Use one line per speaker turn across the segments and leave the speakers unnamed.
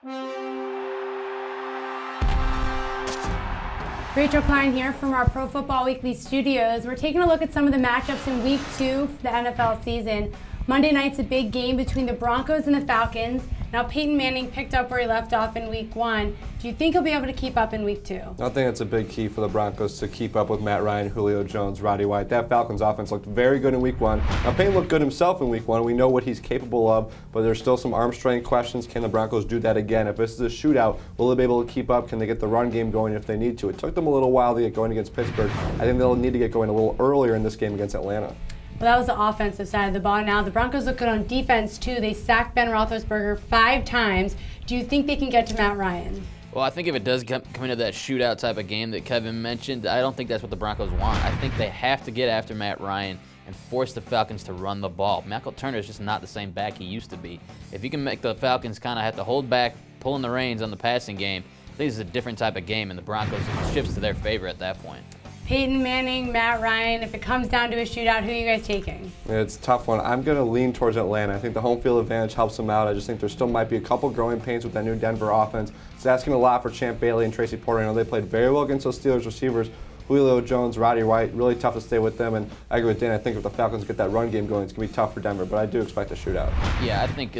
Rachel Klein here from our Pro Football Weekly studios. We're taking a look at some of the matchups in Week 2 for the NFL season. Monday night's a big game between the Broncos and the Falcons. Now, Peyton Manning picked up where he left off in Week 1. Do you think he'll be able to keep up in Week 2?
I think it's a big key for the Broncos to keep up with Matt Ryan, Julio Jones, Roddy White. That Falcons offense looked very good in Week 1. Now, Peyton looked good himself in Week 1. We know what he's capable of, but there's still some arm strength questions. Can the Broncos do that again? If this is a shootout, will they be able to keep up? Can they get the run game going if they need to? It took them a little while to get going against Pittsburgh. I think they'll need to get going a little earlier in this game against Atlanta.
Well, that was the offensive side of the ball. Now, the Broncos look good on defense, too. They sacked Ben Roethlisberger 5 times. Do you think they can get to Matt Ryan?
Well, I think if it does come into that shootout type of game that Kevin mentioned, I don't think that's what the Broncos want. I think they have to get after Matt Ryan and force the Falcons to run the ball. Michael Turner is just not the same back he used to be. If you can make the Falcons kind of have to hold back, pulling the reins on the passing game, I think this is a different type of game, and the Broncos shifts to their favor at that point.
Peyton Manning, Matt Ryan, if it comes down to a shootout, who are you guys taking?
It's a tough one. I'm going to lean towards Atlanta. I think the home field advantage helps them out. I just think there still might be a couple growing pains with that new Denver offense. It's asking a lot for Champ Bailey and Tracy Porter. I know they played very well against those Steelers receivers. Julio Jones, Roddy White, really tough to stay with them. And I agree with Dan. I think if the Falcons get that run game going, it's going to be tough for Denver. But I do expect a shootout.
Yeah, I think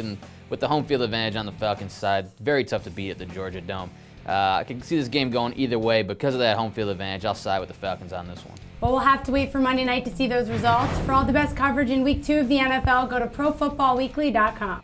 with the home field advantage on the Falcons side, very tough to beat at the Georgia Dome. I can see this game going either way. Because of that home field advantage, I'll side with the Falcons on this one.
Well, we'll have to wait for Monday night to see those results. For all the best coverage in Week 2 of the NFL, go to ProFootballWeekly.com.